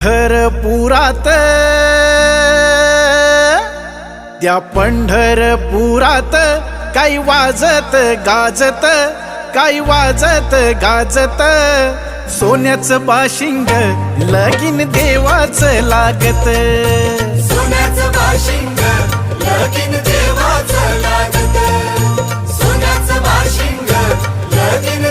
पंढरपुरात त्या पंढरपुरात काही वाजत गाजत, काही वाजत गाजत, सोन्याचं बाशिंग लगीन देवाचं लागत, सोन्याचं बाशिंग लगीन देवाचं लागत, सोन्याचं बाशिंग लगीन